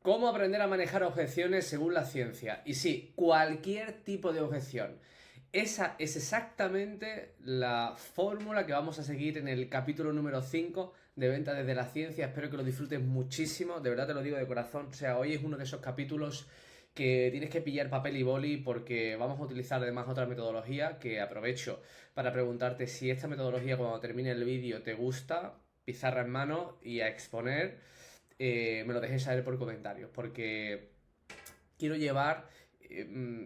¿Cómo aprender a manejar objeciones según la ciencia? Y sí, cualquier tipo de objeción. Esa es exactamente la fórmula que vamos a seguir en el capítulo número 5 de Venta desde la Ciencia. Espero que lo disfrutes muchísimo, de verdad te lo digo de corazón. O sea, hoy es uno de esos capítulos que tienes que pillar papel y boli porque vamos a utilizar además otra metodología que aprovecho para preguntarte si esta metodología cuando termine el vídeo te gusta, pizarra en mano y a exponer. Me lo dejéis saber por comentarios, porque quiero llevar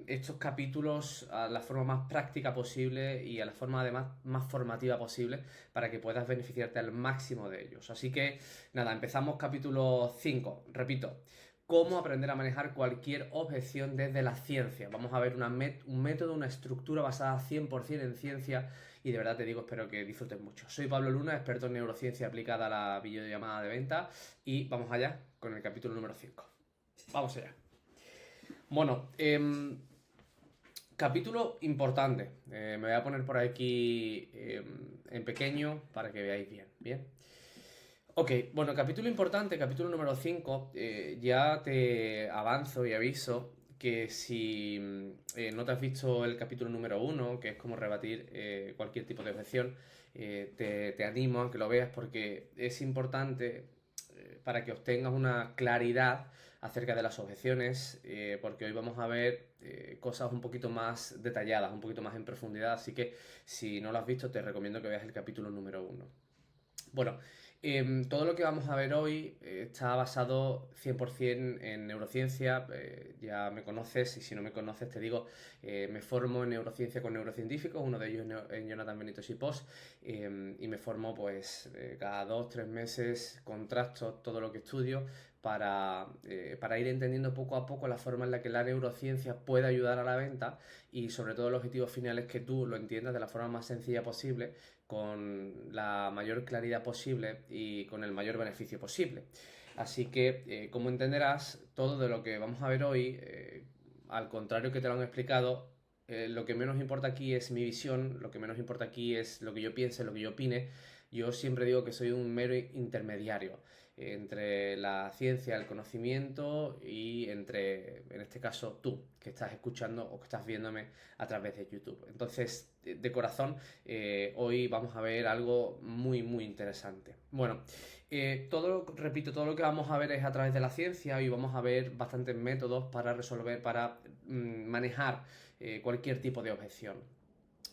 estos capítulos a la forma más práctica posible y a la forma además más formativa posible para que puedas beneficiarte al máximo de ellos. Así que nada, empezamos capítulo 5. Repito, cómo aprender a manejar cualquier objeción desde la ciencia. Vamos a ver un método, una estructura basada 100% en ciencia y de verdad te digo, espero que disfrutes mucho. Soy Pablo Luna, experto en neurociencia aplicada a la videollamada de venta y vamos allá con el capítulo número 5. Vamos allá. Bueno, capítulo importante. Me voy a poner por aquí en pequeño para que veáis bien. Bien. Ok, bueno, capítulo importante, capítulo número 5. Ya te avanzo y aviso que si no te has visto el capítulo número 1, que es cómo rebatir cualquier tipo de objeción, te animo a que lo veas porque es importante para que obtengas una claridad acerca de las objeciones, porque hoy vamos a ver cosas un poquito más detalladas, un poquito más en profundidad, así que si no lo has visto te recomiendo que veas el capítulo número 1. Bueno, todo lo que vamos a ver hoy está basado 100% en neurociencia. Ya me conoces y si no me conoces te digo, me formo en neurociencia con neurocientíficos, uno de ellos en Jonathan Benito Sipos, y me formo pues cada 2-3 meses, contrasto todo lo que estudio para ir entendiendo poco a poco la forma en la que la neurociencia puede ayudar a la venta y sobre todo el objetivo final es que tú lo entiendas de la forma más sencilla posible, con la mayor claridad posible y con el mayor beneficio posible. Así que, como entenderás, todo de lo que vamos a ver hoy, al contrario que te lo han explicado, lo que menos importa aquí es mi visión, lo que menos importa aquí es lo que yo piense, lo que yo opine. Yo siempre digo que soy un mero intermediario entre la ciencia, el conocimiento y entre, en este caso, tú, que estás escuchando o que estás viéndome a través de YouTube. Entonces, de corazón, hoy vamos a ver algo muy, muy interesante. Bueno, repito, todo lo que vamos a ver es a través de la ciencia y vamos a ver bastantes métodos para resolver, para manejar cualquier tipo de objeción.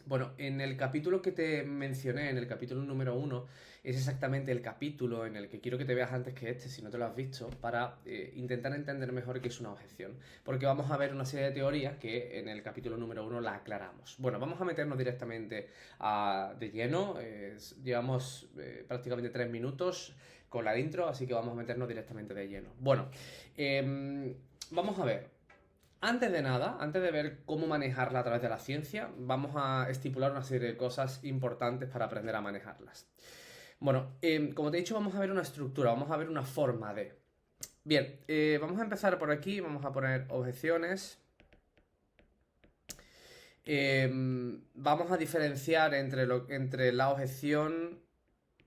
Bueno, en el capítulo que te mencioné, en el capítulo número 1, es exactamente el capítulo en el que quiero que te veas antes que este, si no te lo has visto, para intentar entender mejor qué es una objeción. Porque vamos a ver una serie de teorías que en el capítulo número 1 la aclaramos. Bueno, vamos a meternos directamente de lleno. Llevamos prácticamente 3 minutos con la intro, así que vamos a meternos directamente de lleno. Bueno, vamos a ver. Antes de nada, antes de ver cómo manejarla a través de la ciencia, vamos a estipular una serie de cosas importantes para aprender a manejarlas. Bueno, como te he dicho, vamos a ver una estructura, vamos a ver una forma de. Bien, vamos a empezar por aquí, vamos a poner objeciones. Vamos a diferenciar entre la objeción.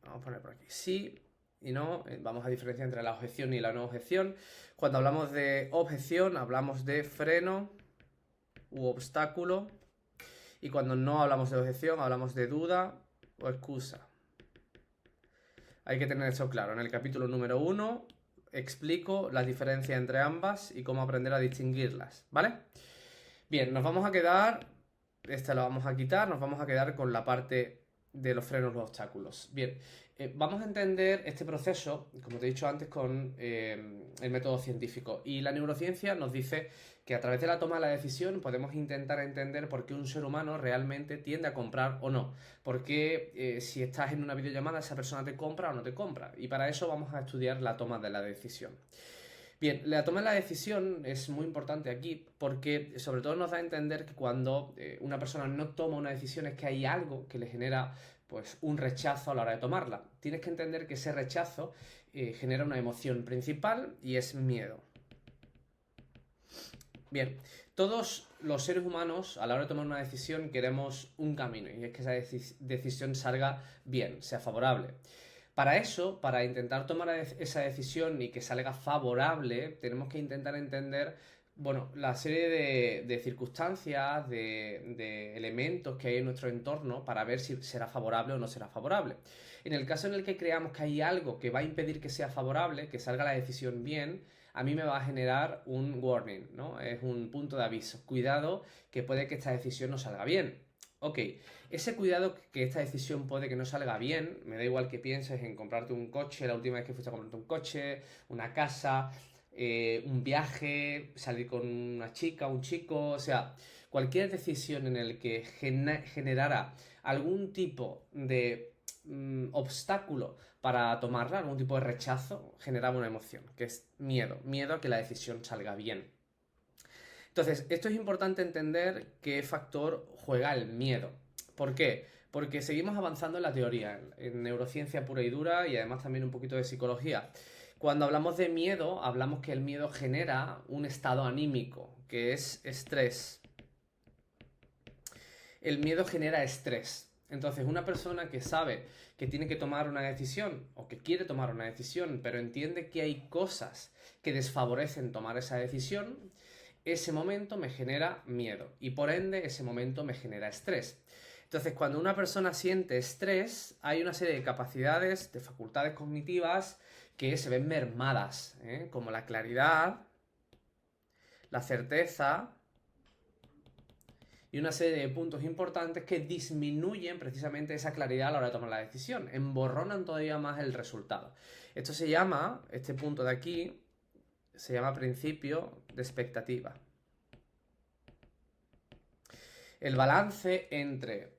Vamos a poner por aquí sí y no. Vamos a diferenciar entre la objeción y la no objeción. Cuando hablamos de objeción, hablamos de freno u obstáculo. Y cuando no hablamos de objeción, hablamos de duda o excusa. Hay que tener eso claro. En el capítulo número 1 explico las diferencias entre ambas y cómo aprender a distinguirlas, ¿vale? Bien, nos vamos a quedar, esta la vamos a quitar, nos vamos a quedar con la parte de los frenos, los obstáculos. Bien, vamos a entender este proceso, como te he dicho antes, con el método científico. Y la neurociencia nos dice que a través de la toma de la decisión podemos intentar entender por qué un ser humano realmente tiende a comprar o no. Por qué si estás en una videollamada esa persona te compra o no te compra. Y para eso vamos a estudiar la toma de la decisión. Bien, la toma de la decisión es muy importante aquí porque sobre todo nos da a entender que cuando una persona no toma una decisión es que hay algo que le genera pues un rechazo a la hora de tomarla. Tienes que entender que ese rechazo genera una emoción principal y es miedo. Bien, todos los seres humanos a la hora de tomar una decisión queremos un camino y es que esa decisión salga bien, sea favorable. Para eso, para intentar tomar esa decisión y que salga favorable, tenemos que intentar entender, bueno, la serie de circunstancias, de elementos que hay en nuestro entorno para ver si será favorable o no será favorable. En el caso en el que creamos que hay algo que va a impedir que sea favorable, que salga la decisión bien, a mí me va a generar un warning, ¿no? Es un punto de aviso. Cuidado, que puede que esta decisión no salga bien. Ok, ese cuidado que esta decisión puede que no salga bien, me da igual que pienses en comprarte un coche, la última vez que fuiste a comprarte un coche, una casa, un viaje, salir con una chica, un chico, o sea, cualquier decisión en el que generara algún tipo de obstáculo para tomarla, algún tipo de rechazo, generaba una emoción, que es miedo, miedo a que la decisión salga bien. Entonces, esto es importante entender qué factor juega el miedo. ¿Por qué? Porque seguimos avanzando en la teoría, en neurociencia pura y dura y además también un poquito de psicología. Cuando hablamos de miedo, hablamos que el miedo genera un estado anímico, que es estrés. El miedo genera estrés. Entonces, una persona que sabe que tiene que tomar una decisión o que quiere tomar una decisión, pero entiende que hay cosas que desfavorecen tomar esa decisión, ese momento me genera miedo y por ende ese momento me genera estrés. Entonces, cuando una persona siente estrés, hay una serie de capacidades, de facultades cognitivas que se ven mermadas, como la claridad, la certeza y una serie de puntos importantes que disminuyen precisamente esa claridad a la hora de tomar la decisión, emborronan todavía más el resultado. Esto se llama, este punto de aquí, se llama principio de expectativa. El balance entre,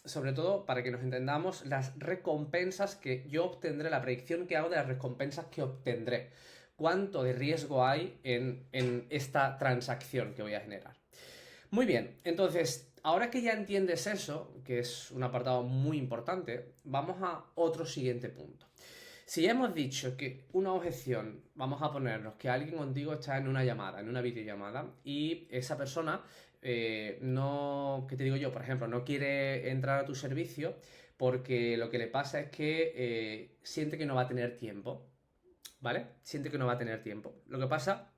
sobre todo para que nos entendamos, las recompensas que yo obtendré, la predicción que hago de las recompensas que obtendré. ¿Cuánto de riesgo hay en esta transacción que voy a generar? Muy bien, entonces, ahora que ya entiendes eso, que es un apartado muy importante, vamos a otro siguiente punto. Si ya hemos dicho que una objeción, vamos a ponernos que alguien contigo está en una llamada, en una videollamada, y esa persona no, ¿qué te digo yo? Por ejemplo, no quiere entrar a tu servicio porque lo que le pasa es que siente que no va a tener tiempo, ¿vale? Siente que no va a tener tiempo. Lo que pasa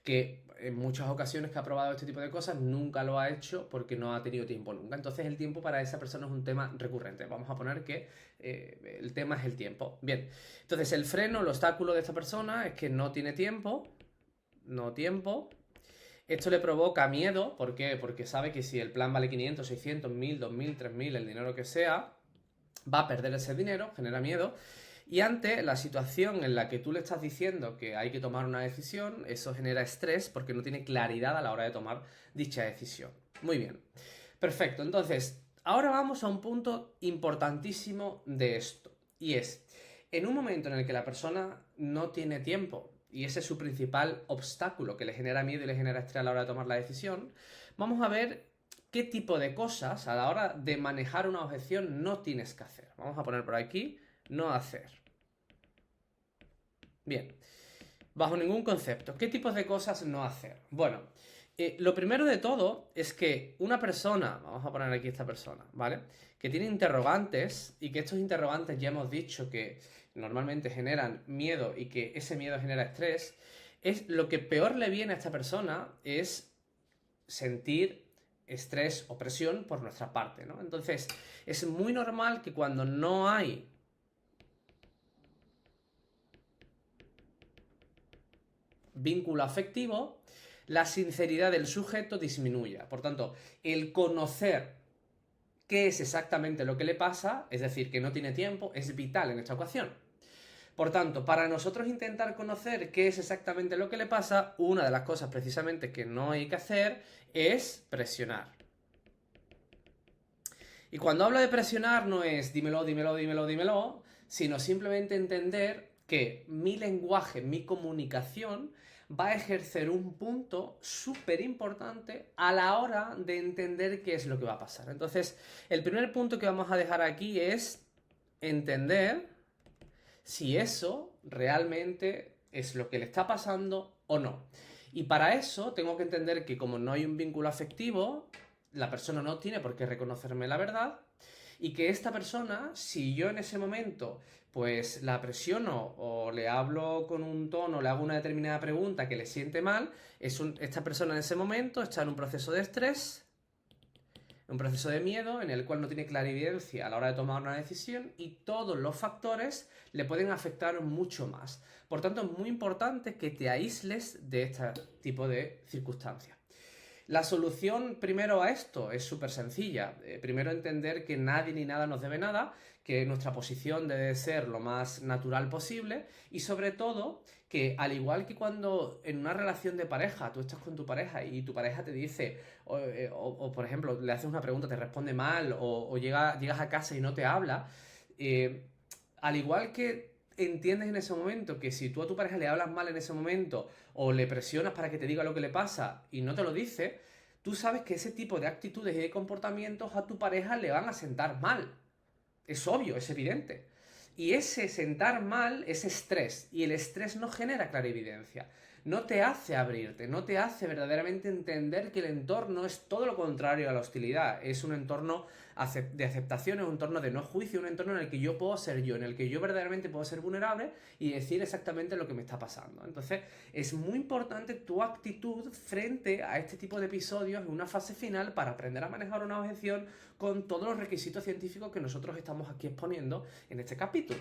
que en muchas ocasiones que ha probado este tipo de cosas nunca lo ha hecho porque no ha tenido tiempo nunca. Entonces el tiempo para esa persona es un tema recurrente. Vamos a poner que el tema es el tiempo. Bien, entonces el freno, el obstáculo de esta persona es que no tiene tiempo, no tiempo. Esto le provoca miedo, ¿por qué? Porque sabe que si el plan vale 500, 600, 1000, 2000, 3000, el dinero que sea, va a perder ese dinero, genera miedo. Y ante la situación en la que tú le estás diciendo que hay que tomar una decisión, eso genera estrés porque no tiene claridad a la hora de tomar dicha decisión. Muy bien. Perfecto. Entonces, ahora vamos a un punto importantísimo de esto. Y es, en un momento en el que la persona no tiene tiempo, y ese es su principal obstáculo que le genera miedo y le genera estrés a la hora de tomar la decisión, vamos a ver qué tipo de cosas a la hora de manejar una objeción no tienes que hacer. Vamos a poner por aquí no hacer. Bien, bajo ningún concepto. ¿Qué tipos de cosas no hacer? Bueno, lo primero de todo es que una persona, vamos a poner aquí esta persona, ¿vale? Que tiene interrogantes y que estos interrogantes ya hemos dicho que normalmente generan miedo y que ese miedo genera estrés, es lo que peor le viene a esta persona es sentir estrés o presión por nuestra parte, ¿no? Entonces, es muy normal que cuando no hay vínculo afectivo, la sinceridad del sujeto disminuya. Por tanto, el conocer qué es exactamente lo que le pasa, es decir, que no tiene tiempo, es vital en esta ocasión. Por tanto, para nosotros intentar conocer qué es exactamente lo que le pasa, una de las cosas precisamente que no hay que hacer es presionar. Y cuando hablo de presionar no es dímelo, dímelo, dímelo, dímelo, sino simplemente entender que mi lenguaje, mi comunicación va a ejercer un punto súper importante a la hora de entender qué es lo que va a pasar. Entonces, el primer punto que vamos a dejar aquí es entender si eso realmente es lo que le está pasando o no. Y para eso tengo que entender que como no hay un vínculo afectivo, la persona no tiene por qué reconocerme la verdad y que esta persona, si yo en ese momento pues la presiono o le hablo con un tono, le hago una determinada pregunta que le siente mal, esta persona en ese momento está en un proceso de estrés, un proceso de miedo en el cual no tiene clarividencia a la hora de tomar una decisión y todos los factores le pueden afectar mucho más. Por tanto, es muy importante que te aísles de este tipo de circunstancias. La solución primero a esto es súper sencilla. Primero entender que nadie ni nada nos debe nada, que nuestra posición debe ser lo más natural posible y sobre todo que al igual que cuando en una relación de pareja tú estás con tu pareja y tu pareja te dice por ejemplo le haces una pregunta, te responde mal o llegas a casa y no te habla, al igual que entiendes en ese momento que si tú a tu pareja le hablas mal en ese momento o le presionas para que te diga lo que le pasa y no te lo dice, tú sabes que ese tipo de actitudes y de comportamientos a tu pareja le van a sentar mal. Es obvio, es evidente. Y ese sentar mal es estrés, y el estrés no genera clarividencia, no te hace abrirte, no te hace verdaderamente entender que el entorno es todo lo contrario a la hostilidad, es un entorno de aceptación, es un entorno de no juicio, un entorno en el que yo puedo ser yo, en el que yo verdaderamente puedo ser vulnerable y decir exactamente lo que me está pasando. Entonces, es muy importante tu actitud frente a este tipo de episodios en una fase final para aprender a manejar una objeción con todos los requisitos científicos que nosotros estamos aquí exponiendo en este capítulo.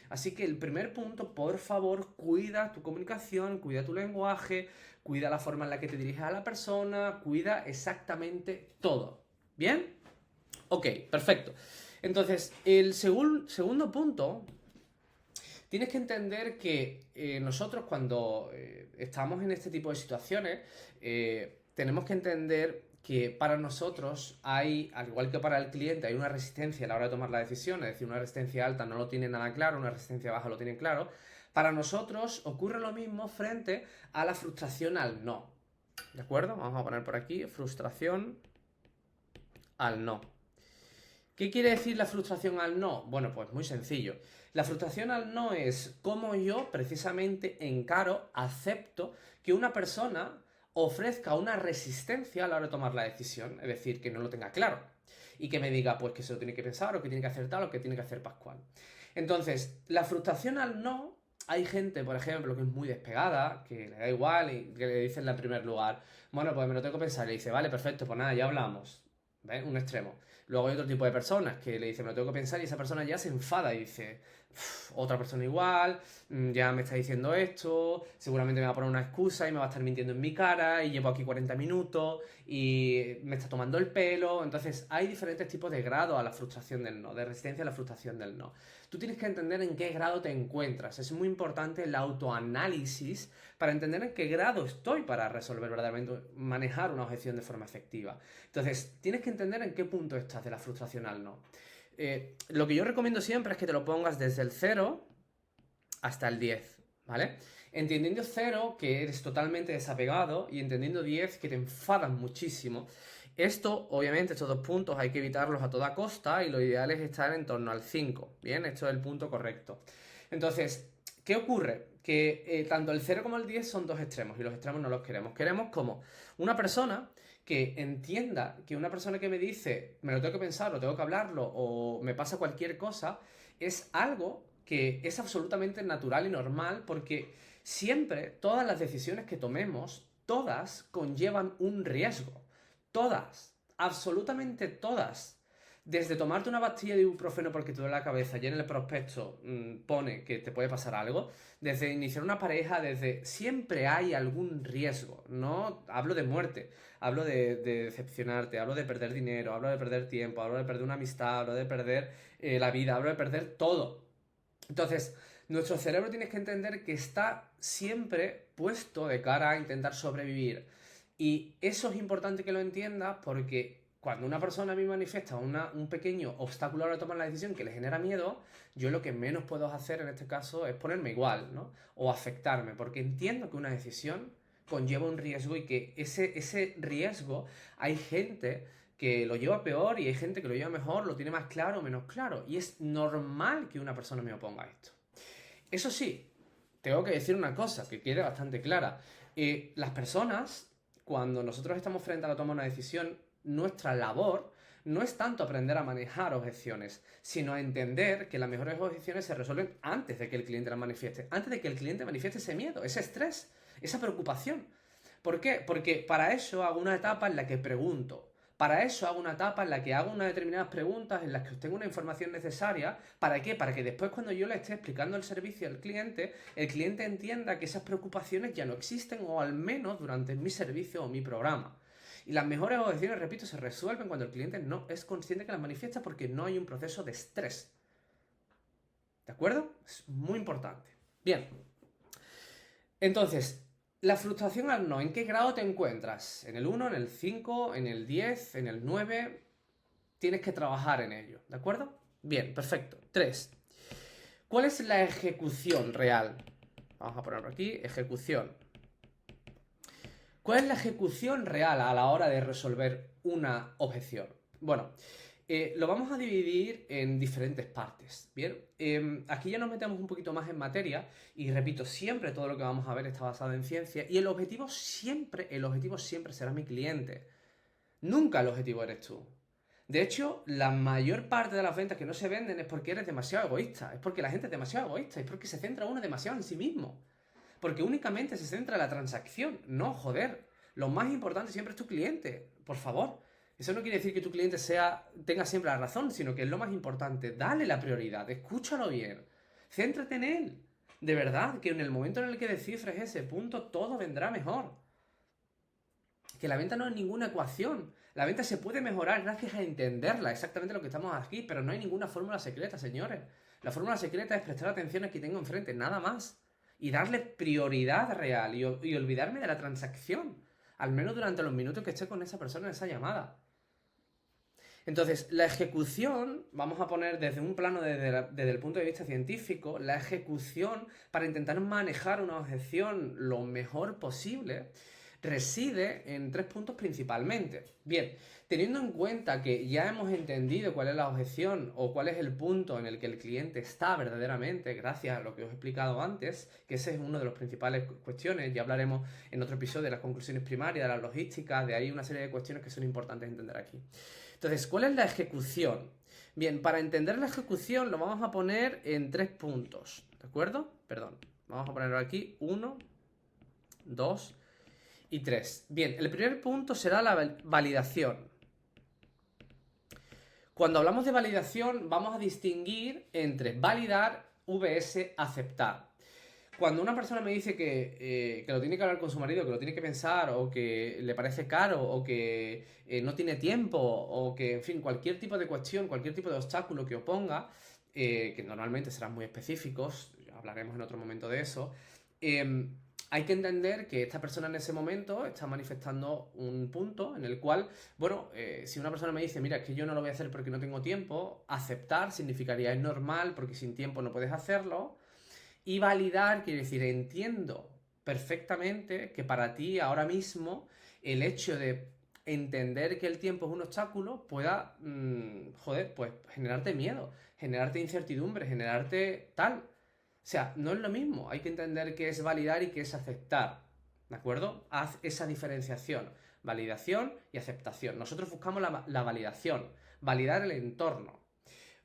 Así que el primer punto, por favor, cuida tu comunicación, cuida tu lenguaje, cuida la forma en la que te diriges a la persona, cuida exactamente todo. ¿Bien? Ok, perfecto. Entonces, el segundo punto, tienes que entender que nosotros cuando estamos en este tipo de situaciones, tenemos que entender que para nosotros hay, al igual que para el cliente, hay una resistencia a la hora de tomar la decisión, es decir, una resistencia alta no lo tiene nada claro, una resistencia baja lo tiene claro. Para nosotros ocurre lo mismo frente a la frustración al no. ¿De acuerdo? Vamos a poner por aquí, frustración al no. ¿Qué quiere decir la frustración al no? Bueno, pues muy sencillo. La frustración al no es cómo yo precisamente encaro, acepto que una persona ofrezca una resistencia a la hora de tomar la decisión, es decir, que no lo tenga claro y que me diga pues que se lo tiene que pensar o que tiene que hacer tal o que tiene que hacer pascual. Entonces, la frustración al no, hay gente, por ejemplo, que es muy despegada, que le da igual y que le dicen en primer lugar, bueno, pues me lo tengo que pensar, y le dice, vale, perfecto, pues nada, ya hablamos. ¿Ves? Un extremo. Luego hay otro tipo de personas que le dicen, me lo tengo que pensar y esa persona ya se enfada y dice, otra persona igual, ya me está diciendo esto, seguramente me va a poner una excusa y me va a estar mintiendo en mi cara y llevo aquí 40 minutos y me está tomando el pelo. Entonces hay diferentes tipos de grado a la frustración del no, de resistencia a la frustración del no. Tú tienes que entender en qué grado te encuentras. Es muy importante el autoanálisis para entender en qué grado estoy para resolver verdaderamente, manejar una objeción de forma efectiva. Entonces, tienes que entender en qué punto estás de la frustración al no. Lo que yo recomiendo siempre es que te lo pongas desde el 0 hasta el 10, ¿vale? Entendiendo 0 que eres totalmente desapegado y entendiendo 10 que te enfadas muchísimo. Esto, obviamente, estos dos puntos hay que evitarlos a toda costa y lo ideal es estar en torno al 5, ¿bien? Esto es el punto correcto. Entonces, ¿qué ocurre? Que tanto el 0 como el 10 son dos extremos y los extremos no los queremos. Queremos como una persona que entienda que una persona que me dice me lo tengo que pensar o tengo que hablarlo o me pasa cualquier cosa es algo que es absolutamente natural y normal porque siempre todas las decisiones que tomemos, todas conllevan un riesgo. Todas, absolutamente todas. Desde tomarte una pastilla de ibuprofeno porque te duele la cabeza y en el prospecto pone que te puede pasar algo, desde iniciar una pareja, desde siempre hay algún riesgo. No hablo de muerte, hablo de decepcionarte, hablo de perder dinero, hablo de perder tiempo, hablo de perder una amistad, hablo de perder la vida, hablo de perder todo. Entonces, nuestro cerebro tienes que entender que está siempre puesto de cara a intentar sobrevivir. Y eso es importante que lo entiendas porque cuando una persona a mí manifiesta un pequeño obstáculo a la hora de tomar la decisión que le genera miedo, yo lo que menos puedo hacer en este caso es ponerme igual, ¿no? O afectarme, porque entiendo que una decisión conlleva un riesgo y que ese riesgo hay gente que lo lleva peor y hay gente que lo lleva mejor, lo tiene más claro o menos claro. Y es normal que una persona me oponga a esto. Eso sí, tengo que decir una cosa que quede bastante clara. Las personas, cuando nosotros estamos frente a la toma de una decisión, nuestra labor no es tanto aprender a manejar objeciones, sino a entender que las mejores objeciones se resuelven antes de que el cliente las manifieste, antes de que el cliente manifieste ese miedo, ese estrés, esa preocupación. ¿Por qué? Porque para eso hago una etapa en la que pregunto. Para eso hago una etapa en la que hago unas determinadas preguntas, en las que obtengo una información necesaria. ¿Para qué? Para que después cuando yo le esté explicando el servicio al cliente, el cliente entienda que esas preocupaciones ya no existen o al menos durante mi servicio o mi programa. Y las mejores objeciones, repito, se resuelven cuando el cliente no es consciente que las manifiesta porque no hay un proceso de estrés. ¿De acuerdo? Es muy importante. Bien. Entonces, la frustración al no, ¿en qué grado te encuentras? ¿En el 1, en el 5, en el 10, en el 9? Tienes que trabajar en ello, ¿de acuerdo? Bien, perfecto. 3. ¿Cuál es la ejecución real? Vamos a ponerlo aquí, ejecución. ¿Cuál es la ejecución real a la hora de resolver una objeción? Bueno, lo vamos a dividir en diferentes partes, ¿bien? Aquí ya nos metemos un poquito más en materia y repito, siempre todo lo que vamos a ver está basado en ciencia y el objetivo siempre será mi cliente. Nunca el objetivo eres tú. De hecho, la mayor parte de las ventas que no se venden es porque eres demasiado egoísta, es porque la gente es demasiado egoísta, es porque se centra uno demasiado en sí mismo. Porque únicamente se centra en la transacción. No, joder. Lo más importante siempre es tu cliente. Por favor. Eso no quiere decir que tu cliente tenga siempre la razón, sino que es lo más importante. Dale la prioridad. Escúchalo bien. Céntrate en él. De verdad, que en el momento en el que descifres ese punto, todo vendrá mejor. Que la venta no es ninguna ecuación. La venta se puede mejorar gracias a entenderla, exactamente lo que estamos aquí, pero no hay ninguna fórmula secreta, señores. La fórmula secreta es prestar atención a quien tengo enfrente, nada más. Y darle prioridad real y olvidarme de la transacción, al menos durante los minutos que esté con esa persona en esa llamada. Entonces, la ejecución, vamos a poner desde un plano desde el punto de vista científico, la ejecución para intentar manejar una objeción lo mejor posible reside en 3 puntos principalmente. Bien, teniendo en cuenta que ya hemos entendido cuál es la objeción o cuál es el punto en el que el cliente está verdaderamente, gracias a lo que os he explicado antes, que ese es uno de los principales cuestiones, ya hablaremos en otro episodio de las conclusiones primarias, de la logística, de ahí una serie de cuestiones que son importantes entender aquí. Entonces, ¿cuál es la ejecución? Bien, para entender la ejecución lo vamos a poner en 3 puntos, ¿de acuerdo? Perdón, vamos a ponerlo aquí, 1, 2 y 3. Bien, el primer punto será la validación. Cuando hablamos de validación vamos a distinguir entre validar vs aceptar. Cuando una persona me dice que lo tiene que hablar con su marido, que lo tiene que pensar, o que le parece caro, o que no tiene tiempo, o que, en fin, cualquier tipo de cuestión, cualquier tipo de obstáculo que oponga, que normalmente serán muy específicos, hablaremos en otro momento de eso, hay que entender que esta persona en ese momento está manifestando un punto en el cual, bueno, si una persona me dice, mira, es que yo no lo voy a hacer porque no tengo tiempo, aceptar significaría es normal porque sin tiempo no puedes hacerlo, y validar quiere decir entiendo perfectamente que para ti ahora mismo el hecho de entender que el tiempo es un obstáculo pueda, joder, pues generarte miedo, generarte incertidumbre, generarte tal. O sea, no es lo mismo, hay que entender qué es validar y qué es aceptar, ¿de acuerdo? Haz esa diferenciación, validación y aceptación. Nosotros buscamos la validación, validar el entorno.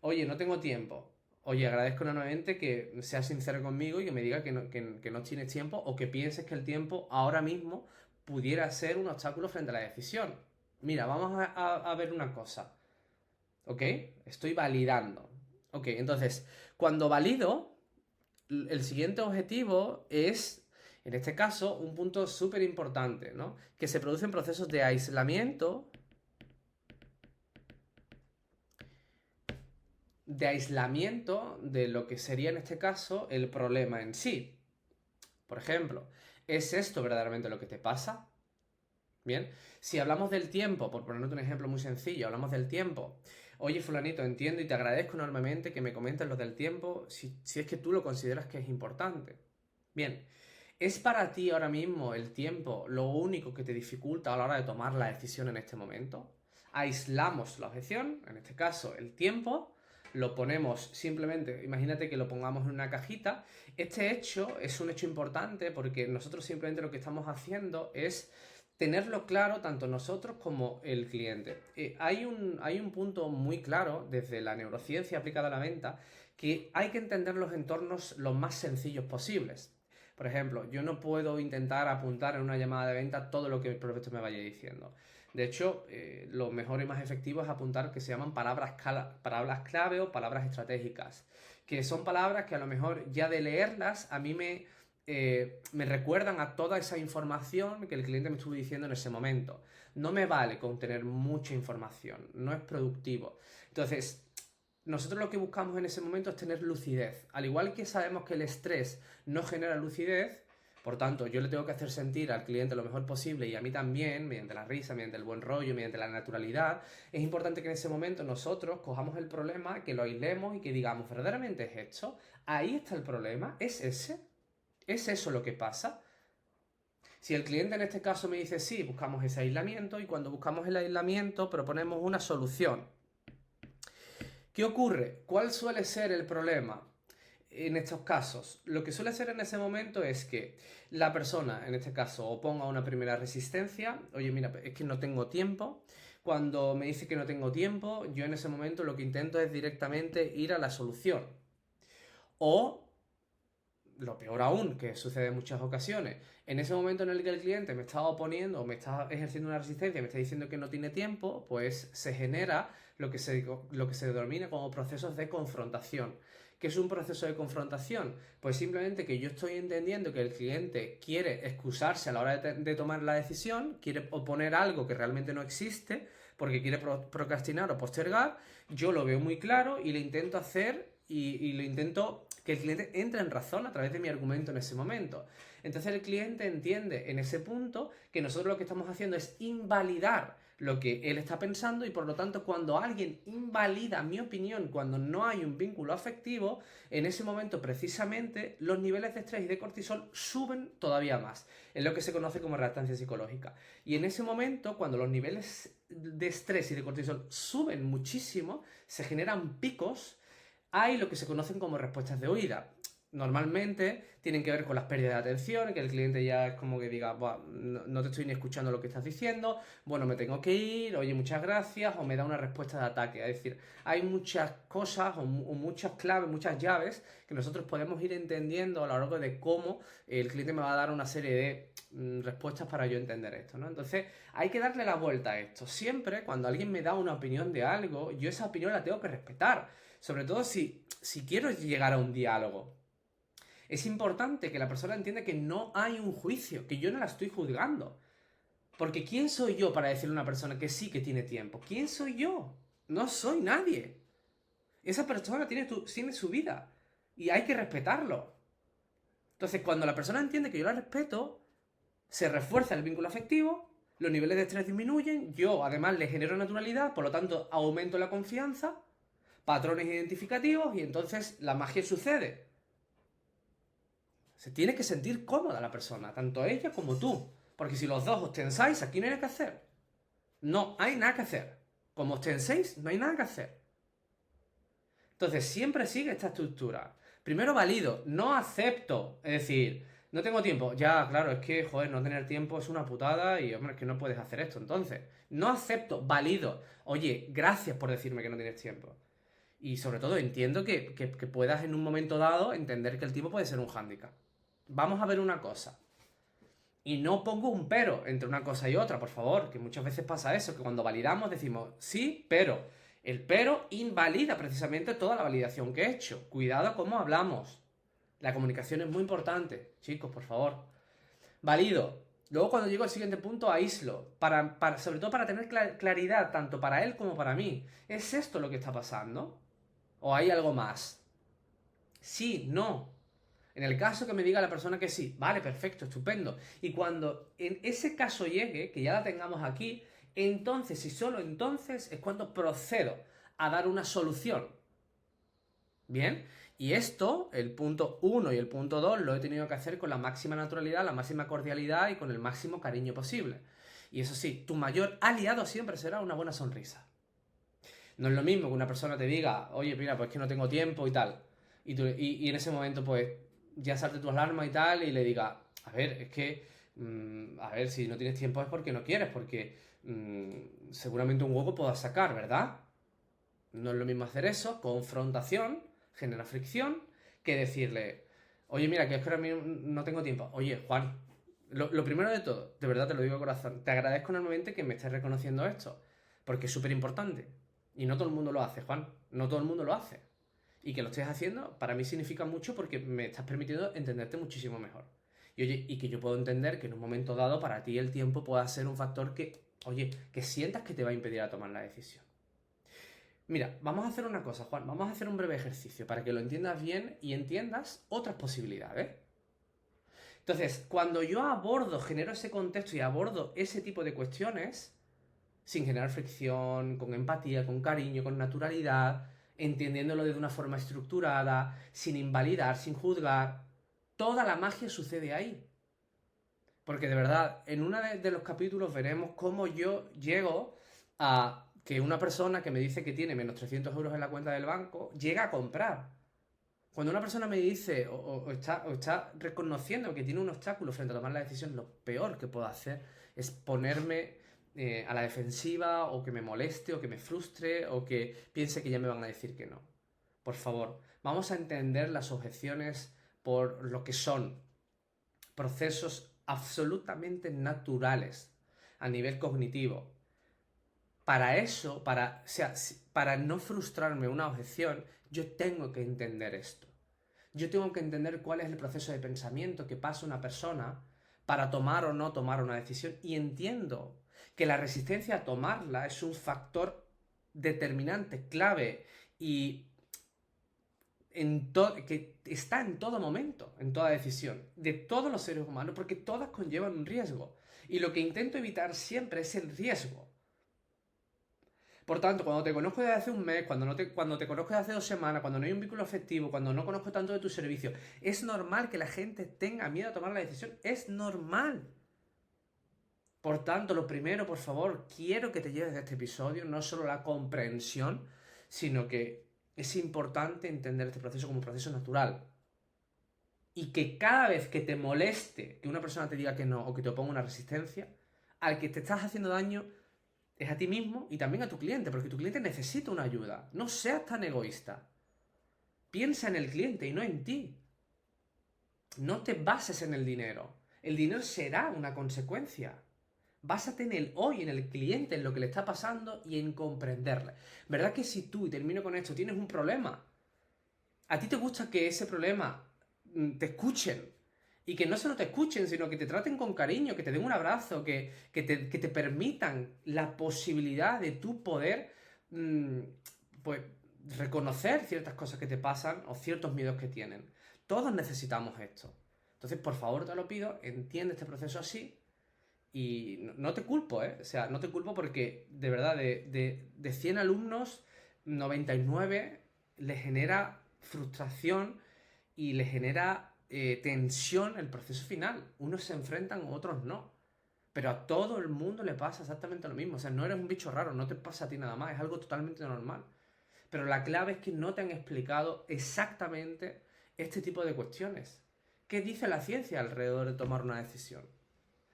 Oye, no tengo tiempo. Oye, agradezco enormemente que seas sincero conmigo y que me diga que no tienes tiempo o que pienses que el tiempo ahora mismo pudiera ser un obstáculo frente a la decisión. Mira, vamos a ver una cosa. ¿Ok? Estoy validando. Ok, entonces, cuando valido, el siguiente objetivo es, en este caso, un punto súper importante, ¿no? Que se producen procesos de aislamiento. De lo que sería en este caso el problema en sí. Por ejemplo, ¿es esto verdaderamente lo que te pasa? Bien, si hablamos del tiempo, por ponerte un ejemplo muy sencillo, hablamos del tiempo. Oye, fulanito, entiendo y te agradezco enormemente que me comentes lo del tiempo si es que tú lo consideras que es importante. Bien, ¿es para ti ahora mismo el tiempo lo único que te dificulta a la hora de tomar la decisión en este momento? Aislamos la objeción, en este caso el tiempo, lo ponemos simplemente, imagínate que lo pongamos en una cajita. Este hecho es un hecho importante porque nosotros simplemente lo que estamos haciendo es tenerlo claro tanto nosotros como el cliente. Hay un punto muy claro desde la neurociencia aplicada a la venta, que hay que entender los entornos lo más sencillos posibles. Por ejemplo, yo no puedo intentar apuntar en una llamada de venta todo lo que el prospecto me vaya diciendo. De hecho, lo mejor y más efectivo es apuntar que se llaman palabras clave o palabras estratégicas, que son palabras que a lo mejor ya de leerlas a mí me recuerdan a toda esa información que el cliente me estuvo diciendo en ese momento. No me vale con tener mucha información, no es productivo. Entonces, nosotros lo que buscamos en ese momento es tener lucidez. Al igual que sabemos que el estrés no genera lucidez, por tanto, yo le tengo que hacer sentir al cliente lo mejor posible y a mí también, mediante la risa, mediante el buen rollo, mediante la naturalidad. Es importante que en ese momento nosotros cojamos el problema, que lo aislemos y que digamos, ¿verdaderamente es esto? Ahí está el problema, ¿es ese? ¿Es eso lo que pasa? Si el cliente en este caso me dice sí, buscamos ese aislamiento, y cuando buscamos el aislamiento proponemos una solución. ¿Qué ocurre? ¿Cuál suele ser el problema en estos casos? Lo que suele ser en ese momento es que la persona, en este caso, oponga una primera resistencia. Oye, mira, es que no tengo tiempo. Cuando me dice que no tengo tiempo, yo en ese momento lo que intento es directamente ir a la solución. O lo peor aún, que sucede en muchas ocasiones, en ese momento en el que el cliente me está oponiendo, me está ejerciendo una resistencia, me está diciendo que no tiene tiempo, pues se genera lo que se denomina como procesos de confrontación. ¿Qué es un proceso de confrontación? Pues simplemente que yo estoy entendiendo que el cliente quiere excusarse a la hora de tomar la decisión, quiere oponer algo que realmente no existe, porque quiere procrastinar o postergar. Yo lo veo muy claro y le intento hacer y lo intento que el cliente entre en razón a través de mi argumento en ese momento. Entonces el cliente entiende en ese punto que nosotros lo que estamos haciendo es invalidar lo que él está pensando, y por lo tanto cuando alguien invalida mi opinión, cuando no hay un vínculo afectivo, en ese momento precisamente los niveles de estrés y de cortisol suben todavía más. Es lo que se conoce como reactancia psicológica. Y en ese momento, cuando los niveles de estrés y de cortisol suben muchísimo, se generan picos. Hay lo que se conocen como respuestas de huida. Normalmente tienen que ver con las pérdidas de atención, que el cliente ya es como que diga, no te estoy ni escuchando lo que estás diciendo, bueno, me tengo que ir, oye, muchas gracias, o me da una respuesta de ataque. Es decir, hay muchas cosas o muchas claves, muchas llaves que nosotros podemos ir entendiendo a lo largo de cómo el cliente me va a dar una serie de respuestas para yo entender esto, ¿no? Entonces, hay que darle la vuelta a esto. Siempre, cuando alguien me da una opinión de algo, yo esa opinión la tengo que respetar. Sobre todo si quiero llegar a un diálogo. Es importante que la persona entienda que no hay un juicio, que yo no la estoy juzgando. Porque ¿quién soy yo para decirle a una persona que sí que tiene tiempo? ¿Quién soy yo? No soy nadie. Esa persona tiene su vida y hay que respetarlo. Entonces, cuando la persona entiende que yo la respeto, se refuerza el vínculo afectivo, los niveles de estrés disminuyen, yo además le genero naturalidad, por lo tanto aumento la confianza, patrones identificativos, y entonces la magia sucede. Se tiene que sentir cómoda la persona, tanto ella como tú. Porque si los dos os tensáis, aquí no hay nada que hacer. No hay nada que hacer. Como os tenséis, no hay nada que hacer. Entonces, siempre sigue esta estructura. Primero valido, no acepto. Es decir, no tengo tiempo. Ya, claro, es que, joder, no tener tiempo es una putada y, hombre, es que no puedes hacer esto. Entonces, no acepto, valido. Oye, gracias por decirme que no tienes tiempo. Y sobre todo entiendo que puedas en un momento dado entender que el tiempo puede ser un hándicap. Vamos a ver una cosa. Y no pongo un pero entre una cosa y otra, por favor, que muchas veces pasa eso, que cuando validamos decimos sí, pero. El pero invalida precisamente toda la validación que he hecho. Cuidado cómo hablamos. La comunicación es muy importante, chicos, por favor. Valido. Luego cuando llego al siguiente punto, aíslo. Sobre todo para tener claridad, tanto para él como para mí. ¿Es esto lo que está pasando? ¿O hay algo más? Sí, no. En el caso que me diga la persona que sí, vale, perfecto, estupendo. Y cuando en ese caso llegue, que ya la tengamos aquí, entonces y solo entonces es cuando procedo a dar una solución. ¿Bien? Y esto, el punto 1 y el punto 2, lo he tenido que hacer con la máxima naturalidad, la máxima cordialidad y con el máximo cariño posible. Y eso sí, tu mayor aliado siempre será una buena sonrisa. No es lo mismo que una persona te diga, oye, mira, pues que no tengo tiempo y tal. Y en ese momento, pues, ya salte tu alarma y tal, y le diga, a ver, es que A ver, si no tienes tiempo es porque no quieres, porque seguramente un hueco puedas sacar, ¿verdad? No es lo mismo hacer eso, confrontación, genera fricción, que decirle, oye, mira, que es que ahora mismo no tengo tiempo. Oye, Juan, lo primero de todo, de verdad te lo digo de corazón, te agradezco enormemente que me estés reconociendo esto, porque es súper importante. Y no todo el mundo lo hace, Juan, no todo el mundo lo hace. Y que lo estés haciendo, para mí significa mucho porque me estás permitiendo entenderte muchísimo mejor. Y oye, y que yo puedo entender que en un momento dado para ti el tiempo pueda ser un factor que, oye, que sientas que te va a impedir a tomar la decisión. Mira, vamos a hacer una cosa, Juan, vamos a hacer un breve ejercicio para que lo entiendas bien y entiendas otras posibilidades. Entonces, cuando yo abordo, genero ese contexto y abordo ese tipo de cuestiones, sin generar fricción, con empatía, con cariño, con naturalidad, entendiéndolo de una forma estructurada, sin invalidar, sin juzgar, toda la magia sucede ahí. Porque de verdad, en uno de los capítulos veremos cómo yo llego a que una persona que me dice que tiene menos 300 euros en la cuenta del banco llega a comprar. Cuando una persona me dice o está reconociendo que tiene un obstáculo frente a tomar la decisión, lo peor que puedo hacer es ponerme a la defensiva o que me moleste o que me frustre o que piense que ya me van a decir que no. Por favor, vamos a entender las objeciones por lo que son procesos absolutamente naturales a nivel cognitivo. Para eso, para no frustrarme una objeción, yo tengo que entender esto. Yo tengo que entender cuál es el proceso de pensamiento que pasa una persona para tomar o no tomar una decisión. Y entiendo que la resistencia a tomarla es un factor determinante, clave y que está en todo momento, en toda decisión, de todos los seres humanos, porque todas conllevan un riesgo. Y lo que intento evitar siempre es el riesgo. Por tanto, cuando te conozco desde hace un mes, cuando te conozco desde hace 2 semanas, cuando no hay un vínculo afectivo, cuando no conozco tanto de tu servicio, es normal que la gente tenga miedo a tomar la decisión. Es normal. Por tanto, lo primero, por favor, quiero que te lleves de este episodio no solo la comprensión, sino que es importante entender este proceso como un proceso natural. Y que cada vez que te moleste que una persona te diga que no o que te oponga una resistencia, al que te estás haciendo daño es a ti mismo y también a tu cliente, porque tu cliente necesita una ayuda. No seas tan egoísta. Piensa en el cliente y no en ti. No te bases en el dinero. El dinero será una consecuencia. Básate en el hoy, en el cliente, en lo que le está pasando y en comprenderle. ¿Verdad que si tú, y termino con esto, tienes un problema, a ti te gusta que ese problema te escuchen? Y que no solo te escuchen, sino que te traten con cariño, que te den un abrazo, que te permitan la posibilidad de tú poder, pues, reconocer ciertas cosas que te pasan o ciertos miedos que tienen. Todos necesitamos esto. Entonces, por favor, te lo pido, entiende este proceso así y no te culpo, ¿eh? O sea, no te culpo porque, de verdad, de 100 alumnos, 99 le genera frustración y le genera tensión el proceso final. Unos se enfrentan, otros no. Pero a todo el mundo le pasa exactamente lo mismo. O sea, no eres un bicho raro, no te pasa a ti nada más, es algo totalmente normal. Pero la clave es que no te han explicado exactamente este tipo de cuestiones. ¿Qué dice la ciencia alrededor de tomar una decisión?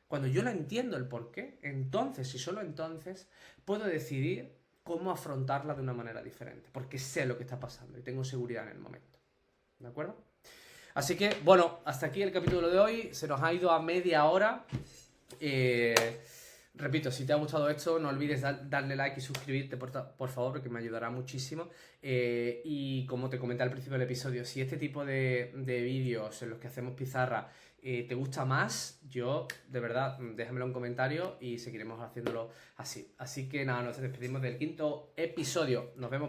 Cuando yo no entiendo el por qué, entonces y solo entonces puedo decidir cómo afrontarla de una manera diferente. Porque sé lo que está pasando y tengo seguridad en el momento. ¿De acuerdo? Así que, bueno, hasta aquí el capítulo de hoy. Se nos ha ido a media hora. Repito, si te ha gustado esto, no olvides darle like y suscribirte, por favor, porque me ayudará muchísimo. Y como te comenté al principio del episodio, si este tipo de vídeos en los que hacemos pizarra te gusta más, yo, de verdad, déjamelo en un comentario y seguiremos haciéndolo así. Así que nada, nos despedimos del 5.º episodio. Nos vemos.